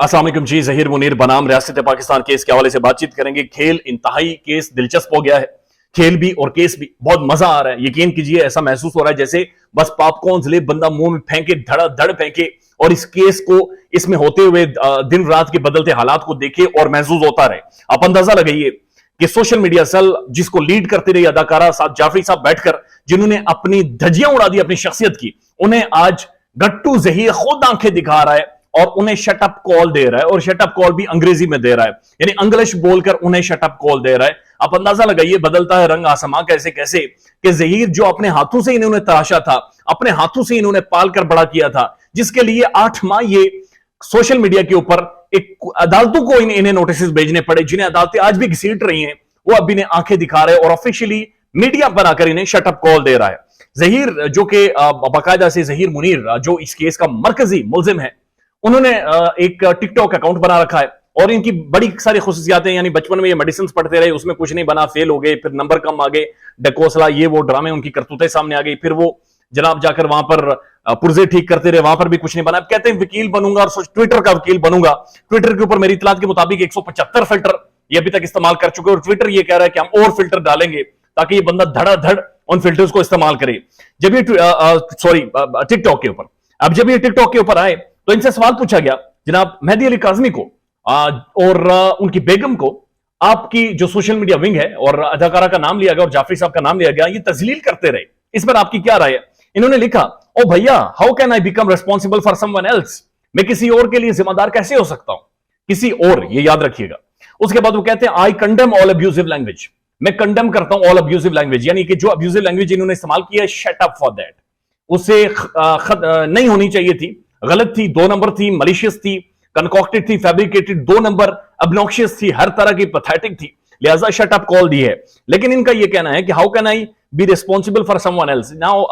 अस्सलाम वालेकुम जी। जहीर मुनीर बनाम रियासत पाकिस्तान केस के हवाले से बातचीत करेंगे। खेल इंतहाई केस दिलचस्प हो गया है, खेल भी और केस भी। बहुत मजा आ रहा है, यकीन कीजिए ऐसा महसूस हो रहा है जैसे बस पॉपकॉर्न ले बंदा मुंह में फेंके, धड़ाधड़ फेंके और इस केस को इसमें होते हुए दिन रात के बदलते हालात को देखे और महसूस होता रहे। आप अंदाजा लगाइए कि सोशल मीडिया सेल जिसको लीड करती रही अदाकारा साद जाफरी साहब बैठकर, जिन्होंने अपनी धज्जियां उड़ा दी अपनी शख्सियत की, उन्हें आज गट्टू जहीर खुद आंखें दिखा रहा है और उन्हें शटअप कॉल दे रहा है, और शटअप कॉल भी अंग्रेजी में दे रहा है, यानी इंग्लिश बोलकर उन्हें शटअप कॉल दे रहा है। आप अंदाजा लगाइए बदलता है रंग आसमां कैसे कैसे कि जहीर जो अपने हाथों से इन्होंने तराशा था, अपने हाथों से इन्होंने पालकर बड़ा किया था, जिसके लिए 8 माह ये सोशल मीडिया के ऊपर एक अदालतों को इन्हें नोटिस भेजने पड़े, जिन्हें अदालतें आज भी घसीट रही हैं, वो अब इन्हें आंखें दिखा रहे हैं और ऑफिशियली मीडिया पर आकर इन्हें शटअप कॉल दे रहा है। जहीर जो कि बाकायदा से जहीर मुनीर जो इस केस का मरकजी मुलजिम है, उन्होंने एक टिकटॉक अकाउंट बना रखा है और इनकी बड़ी सारी खुसूसियातें, यानी बचपन में ये मेडिसिन पढ़ते रहे, उसमें कुछ नहीं बना, फेल हो गए, फिर नंबर कम आ गए, डकोसला ये वो ड्रामे उनकी करतूतें सामने आ गई, फिर वो जनाब जाकर वहां पर पुर्जे ठीक करते रहे, वहां पर भी कुछ नहीं बना। अब कहते हैं वकील बनूंगा और ट्विटर का वकील बनूंगा। ट्विटर के ऊपर मेरी इतलात के मुताबिक 175 फिल्टर ये अभी तक इस्तेमाल कर चुके हैं और ट्विटर ये कह रहा है कि हम और फिल्टर डालेंगे ताकि ये बंदा धड़ाधड़ उन फिल्टर्स को इस्तेमाल करे। जब ये टिकटॉक के ऊपर जब ये टिकटॉक के ऊपर आए तो इनसे सवाल पूछा गया जनाब मेहदी अली काज़मी को और उनकी बेगम को, आपकी जो सोशल मीडिया विंग है और अदाकारा का नाम लिया गया और जाफरी साहब का नाम लिया गया, ये तजलील करते रहे, इस पर आपकी क्या राय है? इन्होंने लिखा, ओ भैया, how can I become responsible for someone else? मैं किसी और के लिए जिम्मेदार कैसे हो सकता हूं? किसी और, ये याद रखिएगा। उसके बाद वो कहते हैं आई कंडेम ऑल अब्यूजिव लैंग्वेज। मैं कंडेम करता हूं ऑल अब्यूजिव लैंग्वेज, यानी कि जो अब्यूजिव लैंग्वेज इन्होंने इस्तेमाल किया है, शट अप फॉर दैट। उससे नहीं होनी चाहिए थी, गलत थी, 2 नंबर थी, मलिशियस थी, कंकॉक्टेड थी, फैब्रिकेटेड, 2 नंबर, अबनॉक्शियस थी, हर तरह की पैथेटिक थी, लिहाजा शट अप कॉल दी है। लेकिन इनका यह कहना है कि how can I be responsible for someone else. Now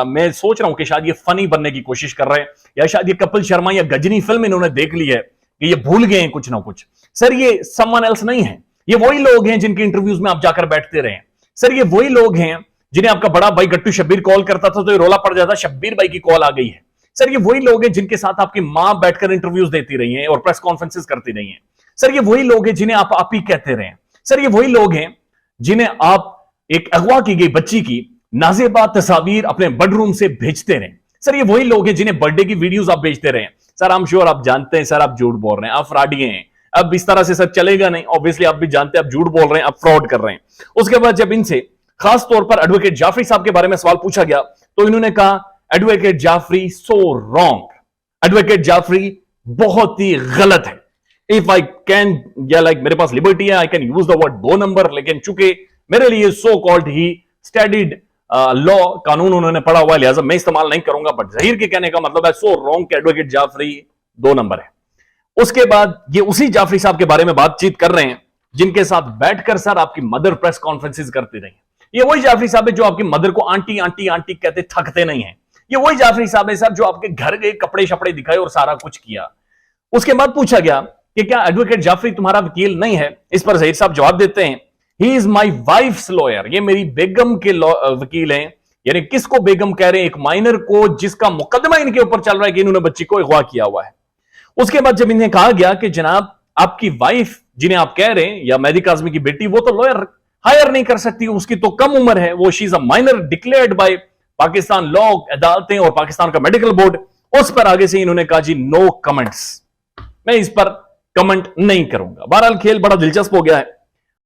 मैं सोच रहा हूं कि शायद ये फनी बनने की कोशिश कर रहे हैं, या शायद ये कपिल शर्मा या गजनी फिल्म इन्होंने देख ली है कि ये भूल गए हैं कुछ ना कुछ। सर ये समवन एल्स नहीं है, ये वही लोग हैं जिनके इंटरव्यूज में आप जाकर बैठते रहे। सर ये वही लोग हैं जिन्हें आपका बड़ा भाई गट्टू शब्बीर कॉल करता था तो ये रोला पड़ जाता, शब्बीर भाई की कॉल आ गई है। सर ये वही लोग हैं जिनके साथ आपकी मां बैठकर इंटरव्यूज देती रही हैं और प्रेस कॉन्फ्रेंसेस करती रही हैं। सर ये वही लोग हैं जिन्हें आप ही कहते रहे। सर ये वही लोग हैं जिन्हें आप एक अगवा की गई बच्ची की नाजेबा तस्वीर अपने बेडरूम से भेजते रहे। सर ये वही लोग हैं जिन्हें बर्थडे की वीडियोस आप भेजते रहे। सर आई एम श्योर आप जानते हैं सर, आप झूठ बोल रहे हैं, आप फ्रॉडिये हैं। अब इस तरह से सर चलेगा नहीं, ऑब्वियसली आप भी जानते हैं आप झूठ बोल रहे हैं, आप फ्रॉड कर रहे हैं। उसके बाद जब इनसे खास तौर पर एडवोकेट जाफरी साहब के बारे में सवाल पूछा गया तो इन्होंने कहा, advocate Jafri so wrong, advocate Jafri बहुत ही गलत है। इफ आई कैन, या लाइक मेरे पास लिबर्टी है, I can use the word 2 number, लेकिन चूंकि मेरे लिए so called he studied law, कानून उन्होंने पढ़ा हुआ है, लिहाजा मैं इस्तेमाल नहीं करूंगा। बट जहीर के कहने का मतलब है सो रॉन्ग कि एडवोकेट जाफरी 2 नंबर है। उसके बाद ये उसी जाफरी साहब के बारे में बातचीत कर रहे हैं जिनके साथ बैठकर सर आपकी मदर प्रेस कॉन्फ्रेंसेस करती रही। ये वही जाफरी साहब है जो आपकी मदर को आंटी आंटी आंटी कहते थकते नहीं है। ये वही जाफरी साहब है सर जो आपके घर गए, कपड़े शपड़े दिखाए और सारा कुछ किया। उसके बाद पूछा गया कि क्या एडवोकेट जाफरी तुम्हारा वकील नहीं है? इस पर जहीर साहब जवाब देते हैं, he is my wife's lawyer, ये मेरी बेगम के वकील हैं। यानी किसको बेगम कह रहे हैं? एक माइनर को जिसका मुकदमा इनके ऊपर चल रहा है कि इन्होंने बच्ची को अगवा किया हुआ है। उसके बाद जब इन्हें कहा गया कि जनाब आपकी वाइफ जिन्हें आप कह रहे हैं या मेहदी काज़मी की बेटी, वो तो लॉयर हायर नहीं कर सकती, उसकी तो कम उम्र है, वो she is a minor declared by Pakistan law, अदालतें और पाकिस्तान का मेडिकल बोर्ड। उस पर आगे से इन्होंने कहा जी नो कमेंट्स, मैं इस पर कमेंट नहीं करूंगा। बहरहाल खेल बड़ा दिलचस्प हो गया है।